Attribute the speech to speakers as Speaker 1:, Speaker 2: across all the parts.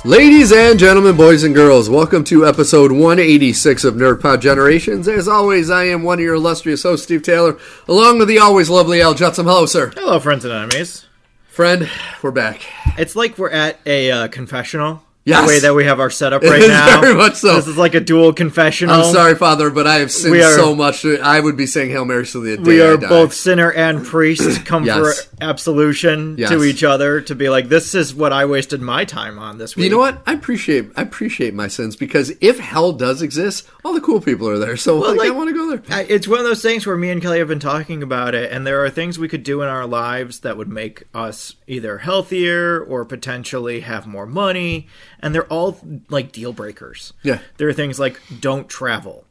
Speaker 1: Ladies and gentlemen, boys and girls, welcome to episode 186 of NerdPod Generations. As always, I am one of your illustrious hosts, Steve Taylor, along with the always lovely Al Judson. Hello, sir.
Speaker 2: Hello, friends and enemies.
Speaker 1: Friend, we're back.
Speaker 2: It's like we're at a confessional.
Speaker 1: Yes.
Speaker 2: The way that we have our setup right now.
Speaker 1: Very much so.
Speaker 2: This is like a dual confessional.
Speaker 1: I'm sorry, Father, but I have sinned so much. I would be saying Hail Mary to the day
Speaker 2: we are
Speaker 1: I die.
Speaker 2: both sinner and priest, come
Speaker 1: Yes.
Speaker 2: for absolution
Speaker 1: Yes.
Speaker 2: to each other, to be like, this is what I wasted my time on this week.
Speaker 1: You know what? I appreciate my sins, because if hell does exist, all the cool people are there. So I want to go there.
Speaker 2: It's one of those things where me and Kelly have been talking about it, and there are things we could do in our lives that would make us either healthier or potentially have more money, and they're all like deal breakers.
Speaker 1: Yeah.
Speaker 2: There are things like don't travel,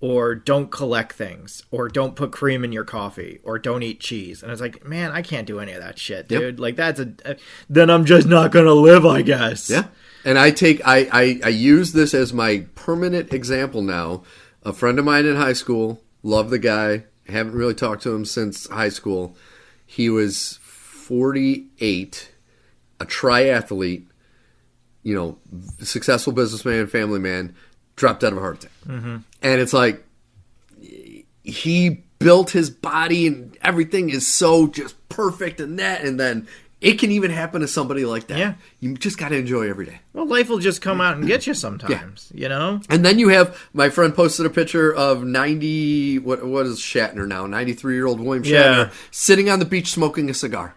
Speaker 2: or don't collect things, or don't put cream in your coffee, or don't eat cheese. And it's like, man, I can't do any of that shit, dude.
Speaker 1: Yep.
Speaker 2: Like that's then I'm just not gonna live, I guess.
Speaker 1: Yeah. And I use this as my permanent example now. A friend of mine in high school, love the guy, haven't really talked to him since high school. He was 48, a triathlete, successful businessman, family man, dropped dead of a heart attack. Mm-hmm. And it's like, he built his body and everything is so just perfect and that, and then it can even happen to somebody like that.
Speaker 2: Yeah.
Speaker 1: You just got to enjoy every day.
Speaker 2: Well, life will just come out and get you sometimes, you know?
Speaker 1: And then you have, my friend posted a picture of 90, what is Shatner now, 93-year-old William Shatner, sitting on the beach smoking a cigar.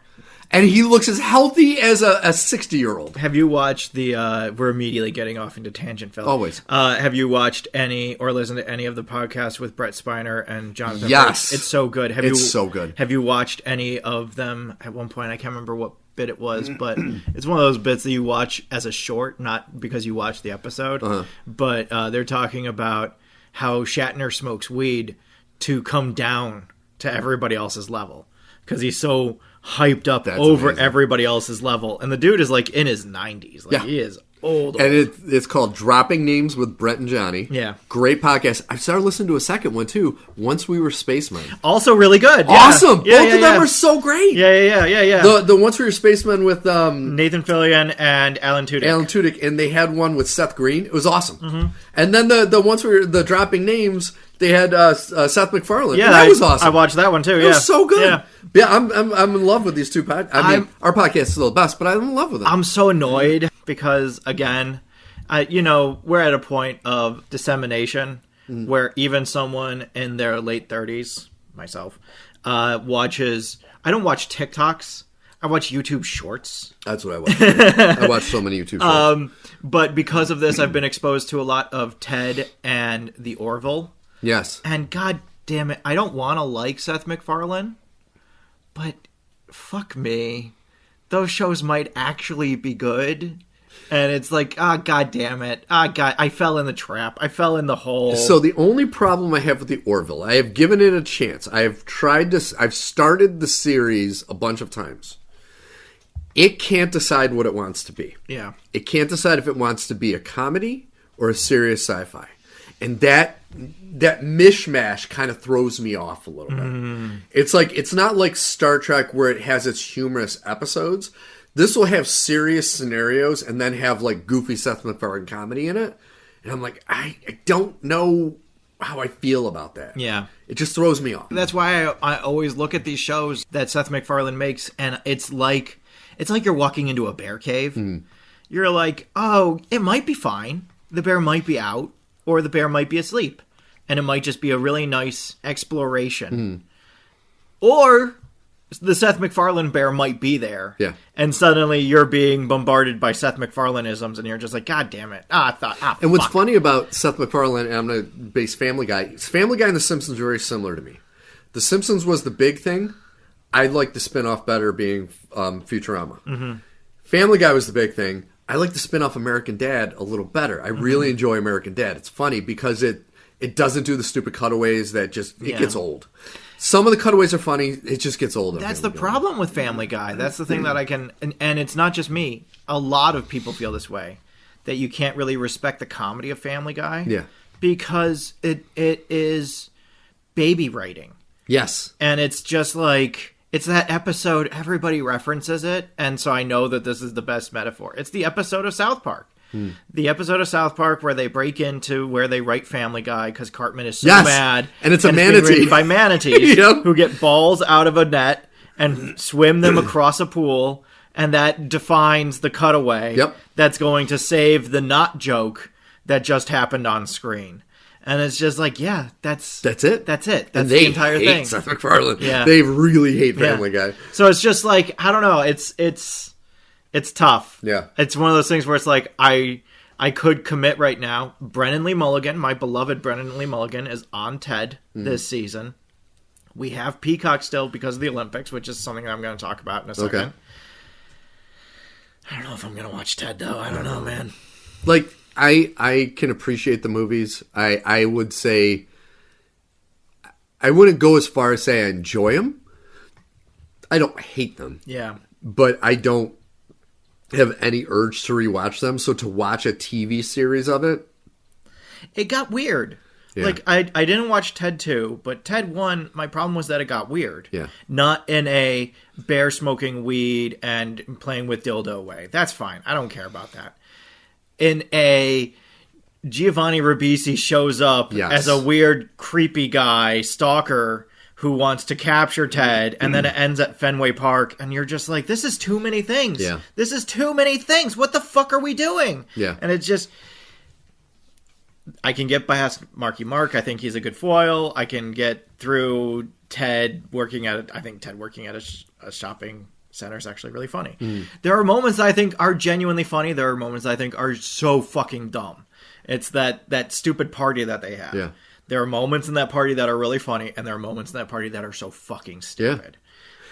Speaker 1: And he looks as healthy as a 60-year-old.
Speaker 2: Have you watched we're immediately getting off into tangent, Phil.
Speaker 1: Always.
Speaker 2: Have you watched any or listened to any of the podcasts with Brett Spiner and Jonathan?
Speaker 1: Yes.
Speaker 2: Frakes? It's so good.
Speaker 1: So good.
Speaker 2: Have you watched any of them at one point? I can't remember what bit it was, but it's one of those bits that you watch as a short, not because you watch the episode. Uh-huh. But they're talking about how Shatner smokes weed to come down to everybody else's level, because he's so hyped up over amazing. Everybody else's level, and the dude is like in his 90s. He is old.
Speaker 1: And it's called Dropping Names with Brett and Johnny.
Speaker 2: Yeah,
Speaker 1: great podcast. I started listening to a second one too, Once We Were Spacemen.
Speaker 2: Also really good.
Speaker 1: Awesome. Both of them are so great.
Speaker 2: Yeah.
Speaker 1: The Once We Were Spacemen with
Speaker 2: Nathan Fillion and Alan Tudyk.
Speaker 1: And they had one with Seth Green. It was awesome.
Speaker 2: Mm-hmm.
Speaker 1: And then the Dropping Names, they had Seth McFarland.
Speaker 2: Yeah,
Speaker 1: that was awesome.
Speaker 2: I watched that one too.
Speaker 1: It was so good.
Speaker 2: Yeah,
Speaker 1: I'm in love with these two podcasts. I mean, our podcast is still the best, but I'm in love with them.
Speaker 2: I'm so annoyed because, again, we're at a point of dissemination where even someone in their late 30s, myself, watches. I don't watch TikToks. I watch YouTube Shorts.
Speaker 1: That's what I watch. I watch so many YouTube Shorts.
Speaker 2: But because of this, I've been exposed to a lot of Ted and the Orville.
Speaker 1: Yes.
Speaker 2: And god damn it, I don't want to like Seth MacFarlane, but fuck me. Those shows might actually be good. And it's like, god damn it. God, I fell in the trap. I fell in the hole.
Speaker 1: So the only problem I have with the Orville, I have given it a chance. I've started the series a bunch of times. It can't decide what it wants to be.
Speaker 2: Yeah.
Speaker 1: It can't decide if it wants to be a comedy or a serious sci-fi. And that mishmash kind of throws me off a little bit. It's like, it's not like Star Trek where it has its humorous episodes. This will have serious scenarios and then have like goofy Seth MacFarlane comedy in it. And I'm like, I don't know how I feel about that.
Speaker 2: Yeah.
Speaker 1: It just throws me off.
Speaker 2: That's why I always look at these shows that Seth MacFarlane makes, and it's like you're walking into a bear cave. You're like, oh, it might be fine. The bear might be out, or the bear might be asleep. And it might just be a really nice exploration. Or the Seth MacFarlane bear might be there. Yeah. And suddenly you're being bombarded by Seth MacFarlane-isms, and you're just like, god damn it.
Speaker 1: And what's funny about Seth MacFarlane, and I'm going to base Family Guy and The Simpsons are very similar to me. The Simpsons was the big thing. I like the spinoff better being Futurama. Family Guy was the big thing. I like the spinoff American Dad a little better. I really enjoy American Dad. It's funny because it doesn't do the stupid cutaways that just, it gets old. Some of the cutaways are funny. It just gets old.
Speaker 2: That's the problem with Family Guy. That's the thing that I can, and it's not just me. A lot of people feel this way, that you can't really respect the comedy of Family Guy.
Speaker 1: Yeah.
Speaker 2: Because it is baby writing.
Speaker 1: Yes.
Speaker 2: And it's just like, it's that episode, everybody references it, and so I know that this is the best metaphor. It's the episode of South Park The episode of South Park where they break into where they write Family Guy because Cartman is so
Speaker 1: Yes!
Speaker 2: mad.
Speaker 1: And it's a
Speaker 2: being
Speaker 1: manatee.
Speaker 2: written by manatees
Speaker 1: Yep.
Speaker 2: who get balls out of a net and swim them across a pool. And that defines the cutaway that's going to save the not joke that just happened on screen. And it's just like, yeah, that's it. That's it. That's the entire thing.
Speaker 1: Seth MacFarlane.
Speaker 2: Yeah.
Speaker 1: They really hate Family Guy.
Speaker 2: So it's just like, I don't know. It's tough.
Speaker 1: Yeah.
Speaker 2: It's one of those things where it's like, I could commit right now. Brennan Lee Mulligan, my beloved Brennan Lee Mulligan, is on TED this season. We have Peacock still because of the Olympics, which is something I'm going to talk about in a second.
Speaker 1: Okay.
Speaker 2: I don't know if I'm going to watch TED, though. I don't know, man.
Speaker 1: Like, I can appreciate the movies. I would say I wouldn't go as far as say I enjoy them. I don't hate them.
Speaker 2: Yeah.
Speaker 1: But I don't have any urge to rewatch them. So to watch a TV series of it,
Speaker 2: it got weird.
Speaker 1: Yeah.
Speaker 2: Like, I didn't watch TED 2, but TED 1, my problem was that it got weird.
Speaker 1: Yeah.
Speaker 2: Not in a bear smoking weed and playing with dildo way. That's fine. I don't care about that. In a Giovanni Ribisi shows up as a weird, creepy guy, stalker, who wants to capture Ted, and then it ends at Fenway Park, and you're just like, this is too many things.
Speaker 1: Yeah.
Speaker 2: This is too many things. What the fuck are we doing?
Speaker 1: Yeah.
Speaker 2: And it's just... I can get past Marky Mark. I think he's a good foil. I can get through Ted working at... I think Ted working at a shopping center is actually really funny. There are moments that I think are genuinely funny. There are moments that I think are so fucking dumb. It's that stupid party that they have.
Speaker 1: Yeah.
Speaker 2: There are moments in that party that are really funny, and there are moments in that party that are so fucking stupid.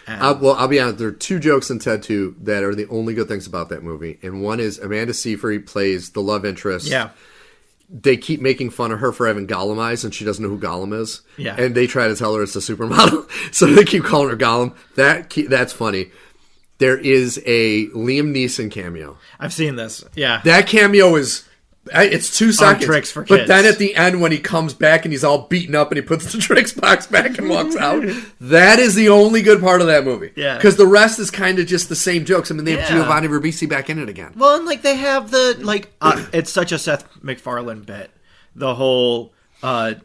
Speaker 1: Yeah. Well, I'll be honest. There are two jokes in Ted 2 that are the only good things about that movie. And one is Amanda Seyfried plays the love interest.
Speaker 2: Yeah.
Speaker 1: They keep making fun of her for having Gollum eyes, and she doesn't know who Gollum is.
Speaker 2: Yeah.
Speaker 1: And they try to tell her it's a supermodel. So they keep calling her Gollum. That's funny. There is a Liam Neeson cameo.
Speaker 2: I've seen this. Yeah.
Speaker 1: That cameo is... It's 2 seconds.
Speaker 2: Tricks for
Speaker 1: but
Speaker 2: kids.
Speaker 1: then at the end, when he comes back and he's all beaten up and he puts the tricks box back and walks out, that is the only good part of that movie.
Speaker 2: Yeah.
Speaker 1: Because the rest is kind of just the same jokes. I mean, they have
Speaker 2: Yeah.
Speaker 1: Giovanni Ribisi back in it again.
Speaker 2: Well, and like they have it's such a Seth MacFarlane bit. The whole,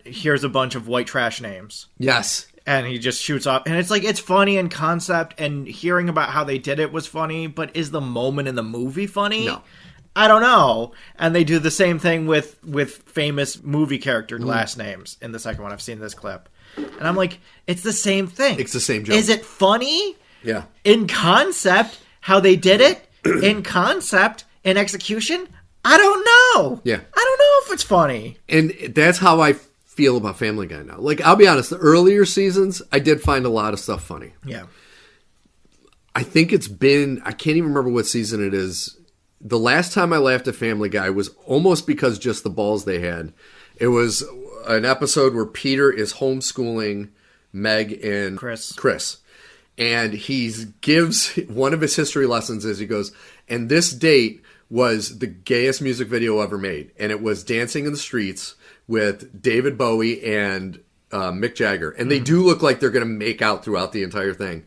Speaker 2: here's a bunch of white trash names.
Speaker 1: Yes.
Speaker 2: And he just shoots off. And it's like, it's funny in concept, and hearing about how they did it was funny, but is the moment in the movie funny?
Speaker 1: No.
Speaker 2: I don't know. And they do the same thing with famous movie character last names in the second one. I've seen this clip. And I'm like, it's the same thing.
Speaker 1: It's the same joke.
Speaker 2: Is it funny?
Speaker 1: Yeah.
Speaker 2: In concept, how they did it? In concept, in execution? I don't know.
Speaker 1: Yeah.
Speaker 2: I don't know if it's funny.
Speaker 1: And that's how I feel about Family Guy now. Like, I'll be honest, the earlier seasons, I did find a lot of stuff funny.
Speaker 2: Yeah.
Speaker 1: I think it's been, I can't even remember what season it is. The last time I laughed at Family Guy was almost because just the balls they had. It was an episode where Peter is homeschooling Meg and Chris. And he gives one of his history lessons as he goes, and this date was the gayest music video ever made. And it was Dancing in the Streets with David Bowie and Mick Jagger. And they do look like they're going to make out throughout the entire thing.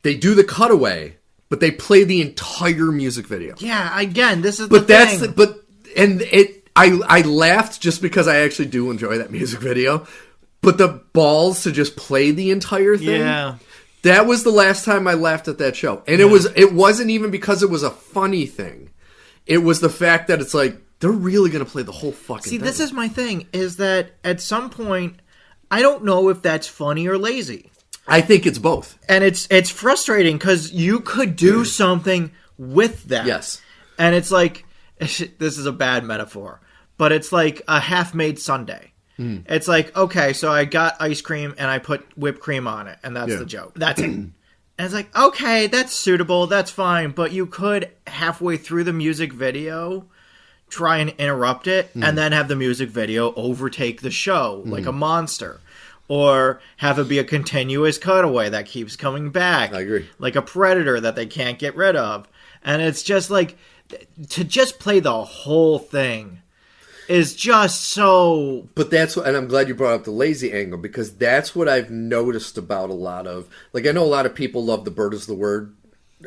Speaker 1: They do the cutaway, but they play the entire music video.
Speaker 2: Yeah, again, this is
Speaker 1: but
Speaker 2: the
Speaker 1: that's
Speaker 2: thing.
Speaker 1: I laughed just because I actually do enjoy that music video. But the balls to just play the entire thing.
Speaker 2: Yeah.
Speaker 1: That was the last time I laughed at that show. And it wasn't even because it was a funny thing. It was the fact that it's like, they're really going to play the whole fucking thing.
Speaker 2: See, this is my thing, is that at some point, I don't know if that's funny or lazy.
Speaker 1: I think it's both.
Speaker 2: And it's frustrating because you could do something with that.
Speaker 1: Yes.
Speaker 2: And it's like, this is a bad metaphor, but it's like a half-made sundae. It's like, okay, so I got ice cream and I put whipped cream on it, and that's the joke. That's it. And it's like, okay, that's suitable, that's fine, but you could, halfway through the music video, try and interrupt it, and then have the music video overtake the show like a monster. Or have it be a continuous cutaway that keeps coming back.
Speaker 1: I agree.
Speaker 2: Like a predator that they can't get rid of. And it's just like, to just play the whole thing is just so...
Speaker 1: But that's what, and I'm glad you brought up the lazy angle, because that's what I've noticed about a lot of, like, I know a lot of people love the Bird is the Word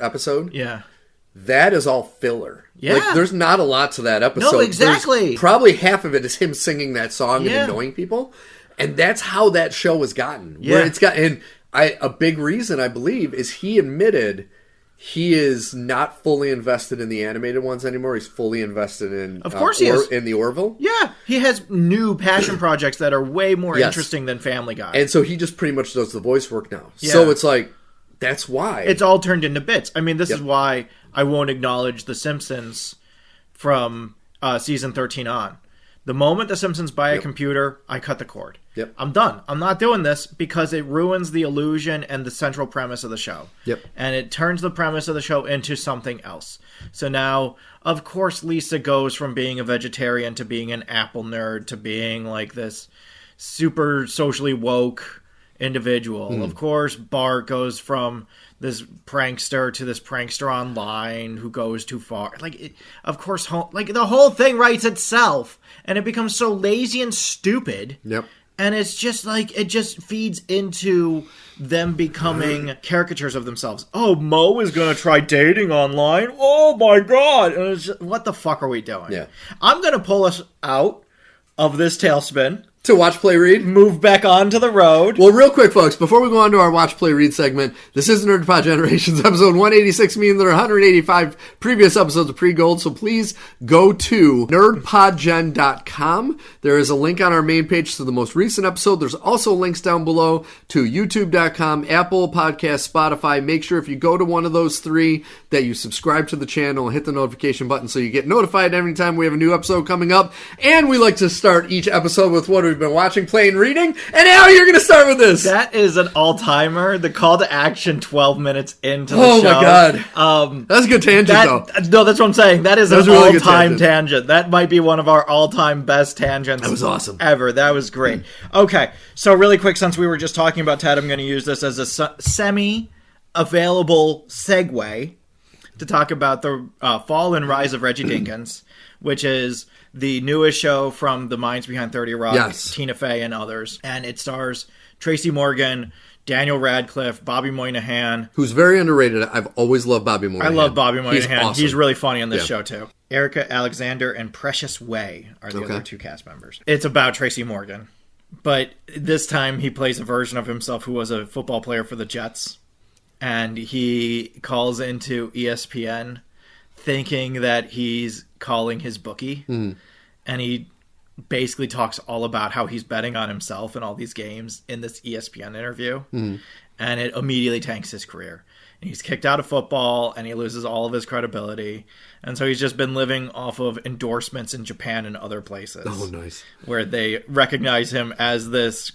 Speaker 1: episode.
Speaker 2: Yeah.
Speaker 1: that is all filler.
Speaker 2: Yeah.
Speaker 1: Like, there's not a lot to that episode.
Speaker 2: No, exactly.
Speaker 1: There's probably half of it is him singing that song
Speaker 2: Yeah.
Speaker 1: and annoying people. And that's how that show was gotten.
Speaker 2: Yeah.
Speaker 1: Where it's got, and a big reason, I believe, is he admitted he is not fully invested in the animated ones anymore. He's fully invested in,
Speaker 2: of course he is.
Speaker 1: In the Orville.
Speaker 2: Yeah, he has new passion projects that are way more interesting than Family Guy.
Speaker 1: And so he just pretty much does the voice work now.
Speaker 2: Yeah.
Speaker 1: So it's like, that's why.
Speaker 2: It's all turned into bits. I mean, this is why I won't acknowledge The Simpsons from season 13 on. The moment The Simpsons buy a computer, I cut the cord.
Speaker 1: Yep.
Speaker 2: I'm done. I'm not doing this because it ruins the illusion and the central premise of the show.
Speaker 1: Yep.
Speaker 2: And it turns the premise of the show into something else. So now, of course, Lisa goes from being a vegetarian to being an Apple nerd to being like this super socially woke individual. Of course, Bart goes from this prankster to this prankster online who goes too far. Of course, the whole thing writes itself, and it becomes so lazy and stupid.
Speaker 1: Yep.
Speaker 2: And it's just like, it just feeds into them becoming caricatures of themselves. Oh, Mo is going to try dating online? Oh my God. And it's just, what the fuck are we doing?
Speaker 1: Yeah.
Speaker 2: I'm going to pull us out of this tailspin.
Speaker 1: To watch, play, read.
Speaker 2: Move back onto the road.
Speaker 1: Well, real quick, folks, before we go on to our watch, play, read segment, this is Nerd Pod Generations, episode 186, meaning there are 185 previous episodes of pre-gold, so please go to nerdpodgen.com. There is a link on our main page to the most recent episode. There's also links down below to youtube.com, Apple Podcasts, Spotify. Make sure if you go to one of those three that you subscribe to the channel and hit the notification button so you get notified every time we have a new episode coming up. And we like to start each episode with what we've been watching, playing, reading. And now you're going to start with this.
Speaker 2: That is an all-timer. The call to action 12 minutes into the show.
Speaker 1: Oh, my God. That's a good tangent, though.
Speaker 2: No, that's what I'm saying. That is an
Speaker 1: really good
Speaker 2: all-time tangent. That might be one of our all-time best tangents.
Speaker 1: That was awesome.
Speaker 2: Ever. That was great. Okay, so really quick, since we were just talking about Ted, I'm going to use this as a semi-available segue to talk about the fall and rise of Reggie Dinkins, which is the newest show from the minds behind 30 Rock,
Speaker 1: Yes.
Speaker 2: Tina Fey and others. And it stars Tracy Morgan, Daniel Radcliffe, Bobby Moynihan.
Speaker 1: Who's very underrated. I've always loved Bobby Moynihan.
Speaker 2: I love Bobby Moynihan.
Speaker 1: He's awesome.
Speaker 2: He's really funny on this show, too. Erica Alexander and Precious Way are the other two cast members. It's about Tracy Morgan. But this time he plays a version of himself who was a football player for the Jets. And he calls into ESPN thinking that he's calling his bookie. And he basically talks all about how he's betting on himself in all these games in this ESPN interview. And it immediately tanks his career. And he's kicked out of football and he loses all of his credibility. And so he's just been living off of endorsements in Japan and other places.
Speaker 1: Oh, nice.
Speaker 2: Where they recognize him as this,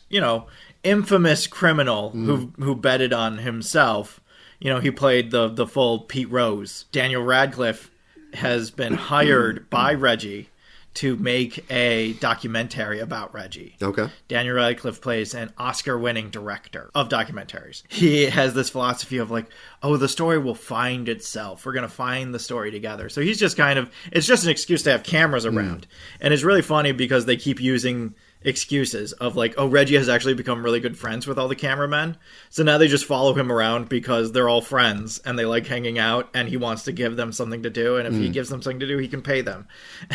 Speaker 2: infamous criminal who betted on himself. He played the full Pete Rose. Daniel Radcliffe has been hired by Reggie to make a documentary about Reggie.
Speaker 1: Okay.
Speaker 2: Daniel Radcliffe plays an Oscar-winning director of documentaries. He has this philosophy of the story will find itself. We're going to find the story together. So he's just it's just an excuse to have cameras around. And it's really funny because they keep using excuses of Reggie has actually become really good friends with all the cameramen. So now they just follow him around because they're all friends and they like hanging out and he wants to give them something to do. And if he gives them something to do, he can pay them.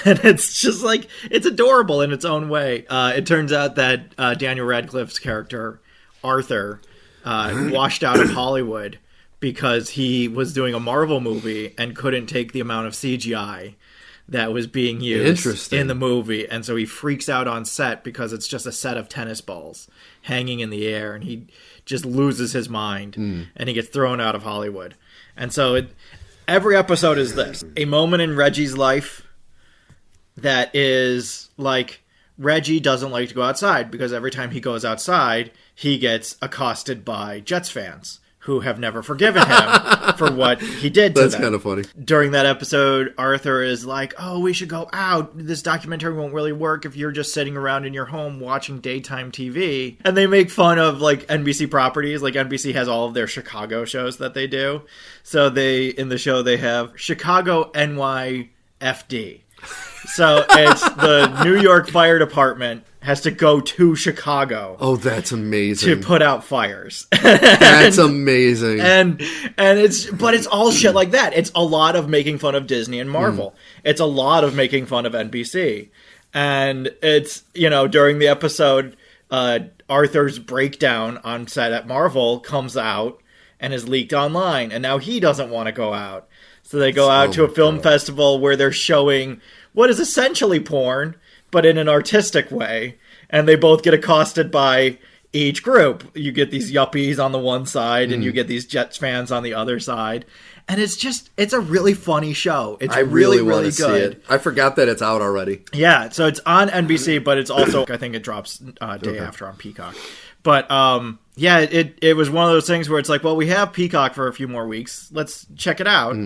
Speaker 2: And it's just it's adorable in its own way. It turns out that Daniel Radcliffe's character, Arthur, washed out of Hollywood because he was doing a Marvel movie and couldn't take the amount of CGI that was being used in the movie. And so he freaks out on set because it's just a set of tennis balls hanging in the air and he just loses his mind and he gets thrown out of Hollywood. And so every episode is this. A moment in Reggie's life that is Reggie doesn't like to go outside because every time he goes outside, he gets accosted by Jets fans who have never forgiven him for what he did to them.
Speaker 1: That's kind of funny.
Speaker 2: During that episode, Arthur is like, we should go out. This documentary won't really work if you're just sitting around in your home watching daytime TV. And they make fun of NBC properties. NBC has all of their Chicago shows that they do. So in the show, they have Chicago NYFD. So it's the New York Fire Department
Speaker 3: has to go to Chicago.
Speaker 1: Oh, that's amazing.
Speaker 3: To put out fires.
Speaker 1: That's amazing.
Speaker 3: And it's all shit like that. It's a lot of making fun of Disney and Marvel. It's a lot of making fun of NBC. And it's, during the episode, Arthur's breakdown on set at Marvel comes out and is leaked online. And now he doesn't want to go out. So they go out to a film festival where they're showing what is essentially porn, but in an artistic way. And they both get accosted by each group. You get these yuppies on the one side and you get these Jets fans on the other side. And it's a really funny show. It's really
Speaker 1: want to
Speaker 3: good.
Speaker 1: See it. I forgot that it's out already.
Speaker 3: Yeah, so it's on NBC, but it's also, I think it drops day after on Peacock. But it was one of those things where it's like, well, we have Peacock for a few more weeks. Let's check it out.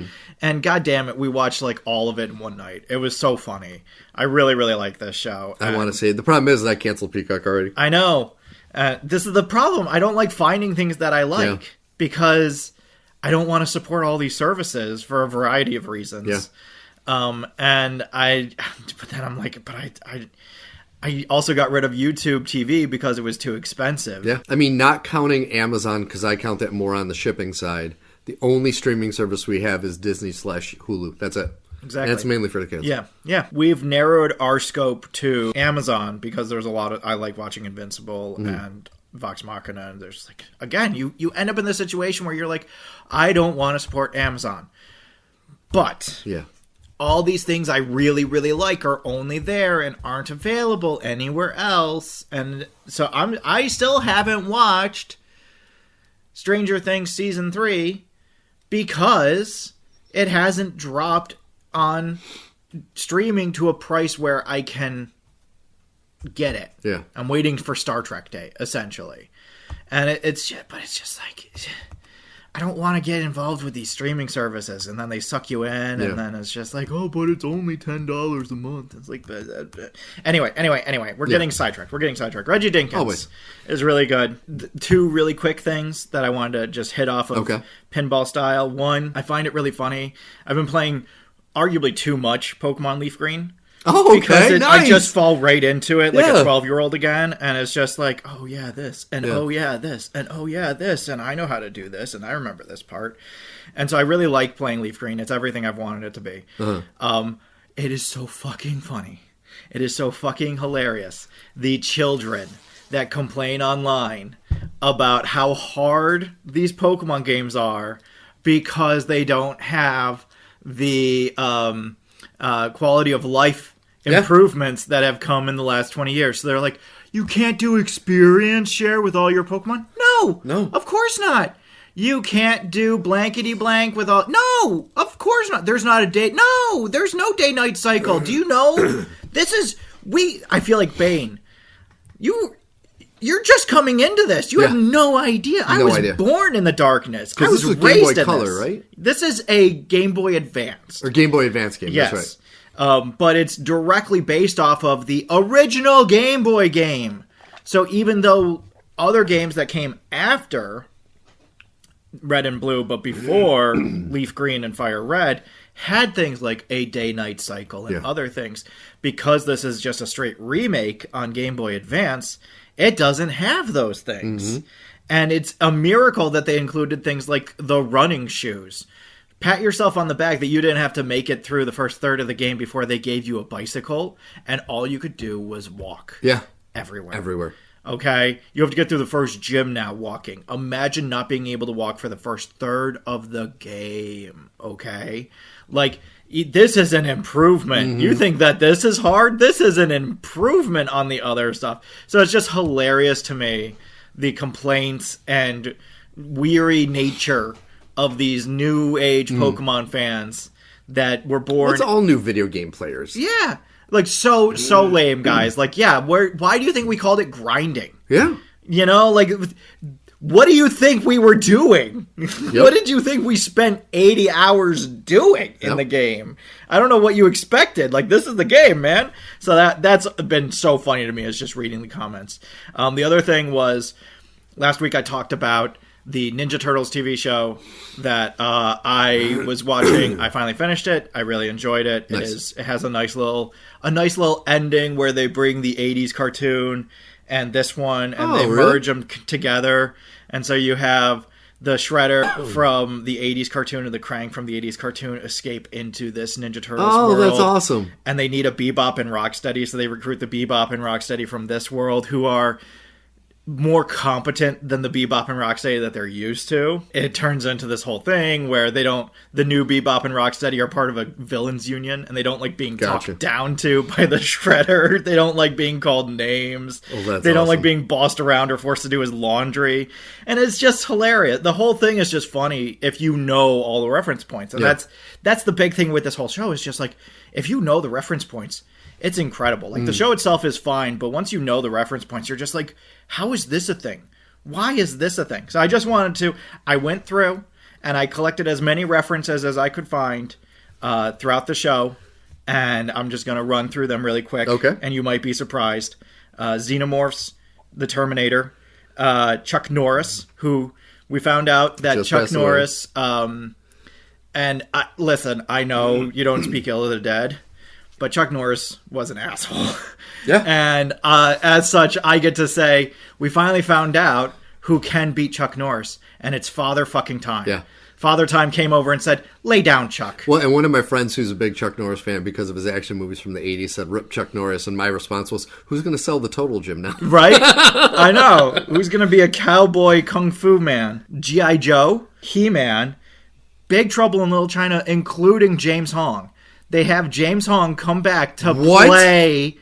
Speaker 3: And God damn it, we watched like all of it in one night. It was so funny. I really, really like this show.
Speaker 1: I want to see it. The problem is I canceled Peacock already.
Speaker 3: I know. This is the problem. I don't like finding things that I like because I don't want to support all these services for a variety of reasons.
Speaker 1: Yeah.
Speaker 3: But then I'm like, I also got rid of YouTube TV because it was too expensive.
Speaker 1: Yeah. I mean, not counting Amazon, because I count that more on the shipping side. The only streaming service we have is Disney/Hulu. That's it.
Speaker 3: Exactly.
Speaker 1: And it's mainly for the kids.
Speaker 3: Yeah. We've narrowed our scope to Amazon because there's a lot of... I like watching Invincible and Vox Machina. And there's like... Again, you end up in this situation where you're like, I don't want to support Amazon. But...
Speaker 1: Yeah.
Speaker 3: All these things I really, really like are only there and aren't available anywhere else. And so I still haven't watched Stranger Things Season 3 because it hasn't dropped on streaming to a price where I can get it.
Speaker 1: Yeah.
Speaker 3: I'm waiting for Star Trek Day, essentially. And it's just like... I don't want to get involved with these streaming services, and then they suck you in, and then it's just like, oh, but it's only $10 a month. It's like, anyway, we're getting sidetracked. Reggie Dinkins is really good. Two really quick things that I wanted to just hit off of pinball style. One, I find it really funny. I've been playing arguably too much Pokemon Leaf Green.
Speaker 1: Oh, okay,
Speaker 3: because
Speaker 1: nice.
Speaker 3: I just fall right into it like a 12-year-old again, and it's just like, oh yeah, this, and oh yeah, this, and oh yeah, this, and I know how to do this, and I remember this part. And so I really like playing Leaf Green. It's everything I've wanted it to be. It is so fucking funny. It is so fucking hilarious. The children that complain online about how hard these Pokemon games are because they don't have the quality of life improvements that have come in the last 20 years. So they're like, you can't do experience share with all your Pokemon? No, of course not. You can't do blankety blank with all... No, of course not. There's not a day... No, there's no day-night cycle. Do you know? This is... I feel like Bane. You're just coming into this. You have no idea. I was born in the darkness. I was raised
Speaker 1: Game Boy
Speaker 3: in
Speaker 1: Color,
Speaker 3: this.
Speaker 1: right?
Speaker 3: This is a Game Boy Advance.
Speaker 1: Or Game Boy Advance game,
Speaker 3: yes.
Speaker 1: That's right.
Speaker 3: But it's directly based off of the original Game Boy game. So even though other games that came after Red and Blue, but before Leaf Green and Fire Red, had things like a day-night cycle and other things, because this is just a straight remake on Game Boy Advance, it doesn't have those things. And it's a miracle that they included things like the running shoes. Pat yourself on the back that you didn't have to make it through the first third of the game before they gave you a bicycle, and all you could do was walk.
Speaker 1: Yeah.
Speaker 3: Everywhere. Okay? You have to get through the first gym now walking. Imagine not being able to walk for the first third of the game. Okay? Like, this is an improvement. You think that this is hard? This is an improvement on the other stuff. So it's just hilarious to me, the complaints and weary nature of these new age Pokemon fans that were born...
Speaker 1: It's all new video game players.
Speaker 3: Yeah. Like, so lame, guys. Like, yeah, why do you think we called it grinding?
Speaker 1: Yeah.
Speaker 3: You know, like, what do you think we were doing? What did you think we spent 80 hours doing in the game? I don't know what you expected. Like, this is the game, man. So that's been so funny to me, is just reading the comments. The other thing was, last week I talked about the Ninja Turtles TV show that I was watching. I finally finished it. I really enjoyed it.
Speaker 1: Nice.
Speaker 3: It has a nice little ending where they bring the 80s cartoon and this one, and they merge them together. And so you have the Shredder from the 80s cartoon and the Krang from the 80s cartoon escape into this Ninja Turtles world.
Speaker 1: Oh, that's awesome.
Speaker 3: And they need a Bebop and Rocksteady, so they recruit the Bebop and Rocksteady from this world, who are more competent than the Bebop and Rocksteady that they're used to. It turns into this whole thing where the new Bebop and Rocksteady are part of a villains union, and they don't like being talked down to by the Shredder. They don't like being called names. They don't like being bossed around or forced to do his laundry. And it's just hilarious. The whole thing is just funny if you know all the reference points. And that's the big thing with this whole show, is just like, if you know the reference points, it's incredible. Like, the show itself is fine, but once you know the reference points, you're just like, how is this a thing? Why is this a thing? So I went through and I collected as many references as I could find throughout the show, and I'm just going to run through them really quick.
Speaker 1: Okay.
Speaker 3: And you might be surprised. Xenomorphs, the Terminator, Chuck Norris, who we found out that just Chuck Norris, listen, I know you don't speak ill of the dead, but Chuck Norris was an asshole.
Speaker 1: Yeah.
Speaker 3: And as such, I get to say, we finally found out who can beat Chuck Norris, and it's Father fucking Time.
Speaker 1: Yeah.
Speaker 3: Father Time came over and said, lay down, Chuck.
Speaker 1: Well, and one of my friends who's a big Chuck Norris fan because of his action movies from the 80s said, rip Chuck Norris, and my response was, who's going to sell the Total Gym now?
Speaker 3: Right? I know. Who's going to be a cowboy kung fu man? G.I. Joe, He-Man, Big Trouble in Little China, including James Hong. They have James Hong come back to play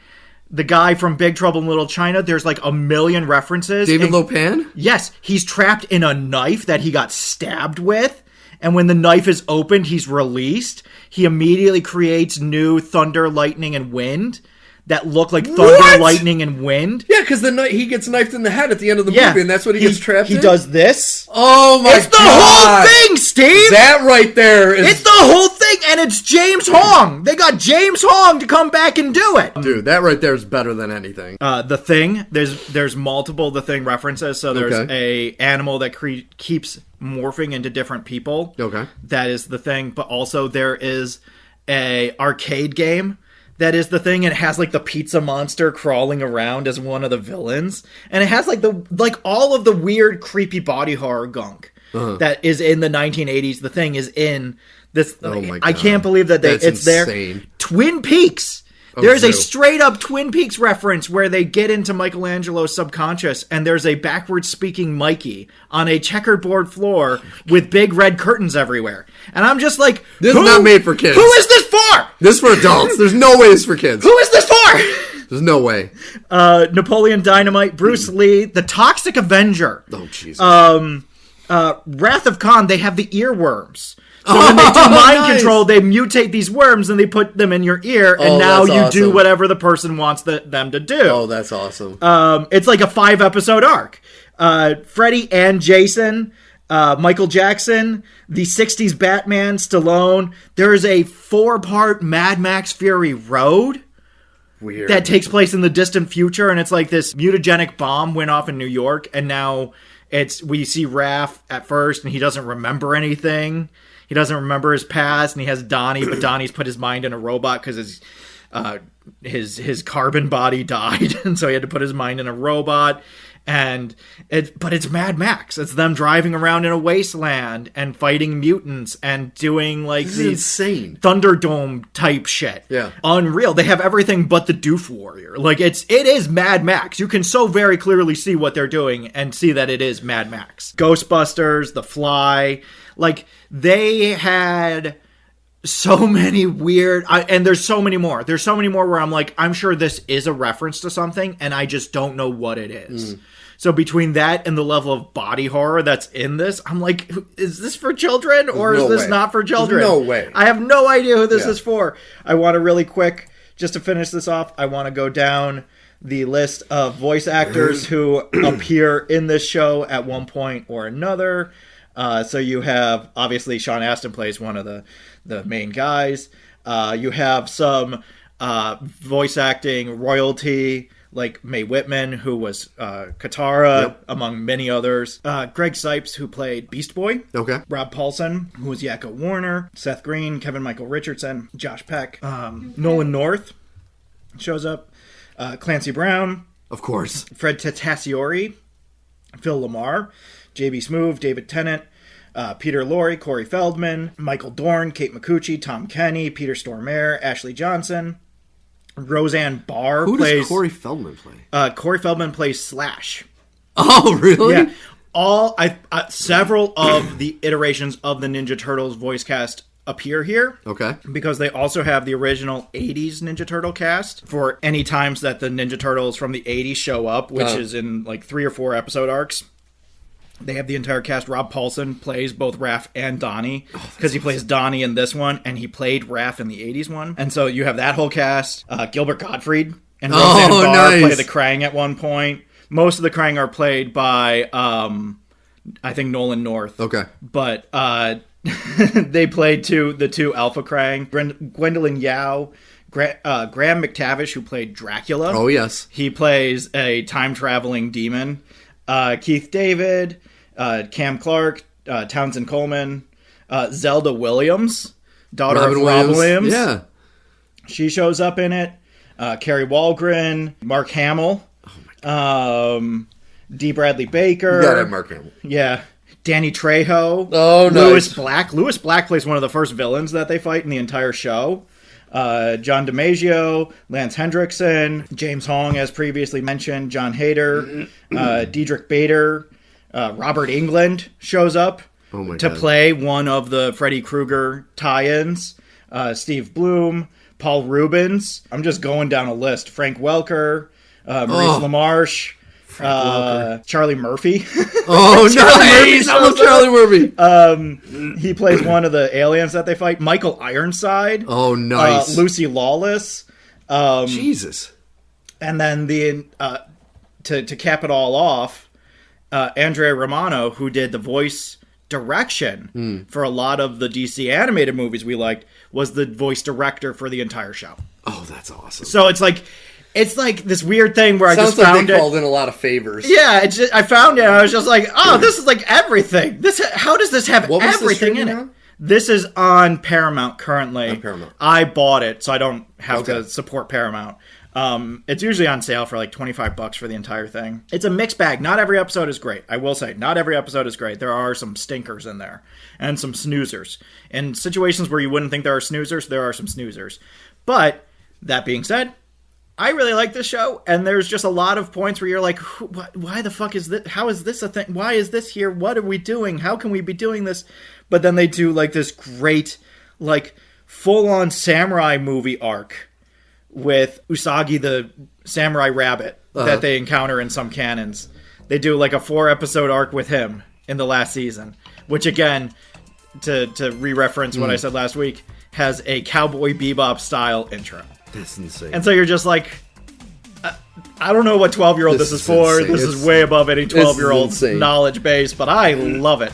Speaker 3: the guy from Big Trouble in Little China. There's like a million references.
Speaker 1: David Lopan?
Speaker 3: Yes. He's trapped in a knife that he got stabbed with. And when the knife is opened, he's released. He immediately creates new thunder, lightning, and wind that look like thunder, lightning, and wind.
Speaker 1: Yeah, because he gets knifed in the head at the end of the movie, and that's what he gets trapped in?
Speaker 3: He does this.
Speaker 1: Oh, my God.
Speaker 3: It's the whole thing, Steve!
Speaker 1: That right there is...
Speaker 3: It's the whole thing, and it's James Hong! They got James Hong to come back and do it!
Speaker 1: Dude, that right there is better than anything.
Speaker 3: The Thing, there's multiple The Thing references, so there's a animal that keeps morphing into different people.
Speaker 1: Okay.
Speaker 3: That is The Thing, but also there is a arcade game that is The Thing, and it has like the pizza monster crawling around as one of the villains, and it has like all of the weird, creepy body horror gunk that is in the 1980s. The Thing is in this.
Speaker 1: Oh my God.
Speaker 3: I can't believe that it's
Speaker 1: insane.
Speaker 3: there. Twin Peaks. There's a straight up Twin Peaks reference where they get into Michelangelo's subconscious, and there's a backwards speaking Mikey on a checkerboard floor with big red curtains everywhere. And I'm just like,
Speaker 1: this is not made for kids.
Speaker 3: Who is this for?
Speaker 1: This is for adults. There's no way it's for kids.
Speaker 3: Who is this for?
Speaker 1: There's no way.
Speaker 3: Napoleon Dynamite, Bruce Lee, the Toxic Avenger.
Speaker 1: Oh, Jesus.
Speaker 3: Wrath of Khan, they have the earworms. So when they do mind control, they mutate these worms and they put them in your ear, and now you do whatever the person wants them to do.
Speaker 1: Oh, that's awesome.
Speaker 3: It's like a 5-episode arc. Freddy and Jason, Michael Jackson, the 60s Batman, Stallone. There is a 4-part Mad Max Fury Road.
Speaker 1: Weird.
Speaker 3: That takes place in the distant future, and it's like this mutagenic bomb went off in New York, and now we see Raph at first, and he doesn't remember anything. He doesn't remember his past, and he has Donnie, but Donnie's put his mind in a robot because his carbon body died, and so he had to put his mind in a robot. But it's Mad Max. It's them driving around in a wasteland and fighting mutants and doing like these
Speaker 1: insane
Speaker 3: Thunderdome type shit.
Speaker 1: Yeah,
Speaker 3: unreal. They have everything but the Doof Warrior. Like it is Mad Max. You can so very clearly see what they're doing and see that it is Mad Max. Ghostbusters, The Fly. Like, they had so many weird... and there's so many more. There's so many more where I'm like, I'm sure this is a reference to something, and I just don't know what it is. So between that and the level of body horror that's in this, I'm like, is this for children, or is this not for children?
Speaker 1: There's no way.
Speaker 3: I have no idea who this is for. I want to really quick, just to finish this off, I want to go down the list of voice actors who appear in this show at one point or another. So you have, obviously, Sean Astin plays one of the main guys. You have some voice acting royalty, like Mae Whitman, who was Katara, among many others. Greg Sipes, who played Beast Boy.
Speaker 1: Okay.
Speaker 3: Rob Paulson, who was Yakko Warner. Seth Green, Kevin Michael Richardson, Josh Peck. Nolan North shows up. Clancy Brown.
Speaker 1: Of course.
Speaker 3: Fred Tatasciore. Phil Lamar. J.B. Smoove, David Tennant. Peter Lorre, Corey Feldman, Michael Dorn, Kate McCucci, Tom Kenny, Peter Stormare, Ashley Johnson, Roseanne Barr.
Speaker 1: Who does Corey Feldman play?
Speaker 3: Corey Feldman plays Slash.
Speaker 1: Oh, really?
Speaker 3: Yeah. Several of the iterations of the Ninja Turtles voice cast appear here.
Speaker 1: Okay.
Speaker 3: Because they also have the original 80s Ninja Turtle cast for any times that the Ninja Turtles from the 80s show up, which is in like 3 or 4 episode arcs. They have the entire cast. Rob Paulson plays both Raph and Donnie because he plays Donnie in this one, and he played Raph in the 80s one. And so you have that whole cast. Gilbert Gottfried and Roseanne Barr play the Krang at one point. Most of the Krang are played by, I think, Nolan North.
Speaker 1: Okay.
Speaker 3: But they played the two Alpha Krang. Gwendolyn Yao, Graham McTavish, who played Dracula.
Speaker 1: Oh, yes.
Speaker 3: He plays a time-traveling demon. Keith David, Cam Clark, Townsend Coleman, Zelda Williams, daughter of Rob Williams.
Speaker 1: Yeah.
Speaker 3: She shows up in it. Carrie Walgren, Mark Hamill, D. Bradley Baker.
Speaker 1: You gotta have Mark Hamill.
Speaker 3: Yeah. Danny Trejo.
Speaker 1: Oh, nice.
Speaker 3: Louis Black. Louis Black plays one of the first villains that they fight in the entire show. John DiMaggio, Lance Hendrickson, James Hong, as previously mentioned, John Hader, Diedrich Bader, Robert Englund shows up to play one of the Freddy Krueger tie-ins, Steve Bloom, Paul Rubens. I'm just going down a list. Frank Welker, Maurice LaMarche, Charlie Murphy.
Speaker 1: Oh, nice! I love Charlie Murphy.
Speaker 3: He plays one of the aliens that they fight. Michael Ironside.
Speaker 1: Oh, nice.
Speaker 3: Lucy Lawless.
Speaker 1: Jesus.
Speaker 3: And then to cap it all off, Andrea Romano, who did the voice direction for a lot of the DC animated movies we liked, was the voice director for the entire show.
Speaker 1: Oh, that's awesome.
Speaker 3: So it's like this weird thing where I just found
Speaker 1: they called in a lot of favors.
Speaker 3: Yeah, I found it. And I was just like, oh, this is like everything. How does this have everything in it? This is on Paramount currently.
Speaker 1: On Paramount.
Speaker 3: I bought it, so I don't have to support Paramount. It's usually on sale for like $25 for the entire thing. It's a mixed bag. Not every episode is great. I will say, not every episode is great. There are some stinkers in there and some snoozers. In situations where you wouldn't think there are snoozers, there are some snoozers. But that being said, I really like this show, and there's just a lot of points where you're like, why the fuck is this? How is this a thing? Why is this here? What are we doing? How can we be doing this? But then they do like this great, like full-on samurai movie arc with Usagi the samurai rabbit that they encounter in some canons. They do like a 4-episode arc with him in the last season, which again, to re-reference what I said last week, has a Cowboy Bebop style intro.
Speaker 1: That's insane.
Speaker 3: And so you're just like, I don't know what 12-year-old this is for.
Speaker 1: Insane.
Speaker 3: This is way above any 12-year-old's knowledge base, but I love it.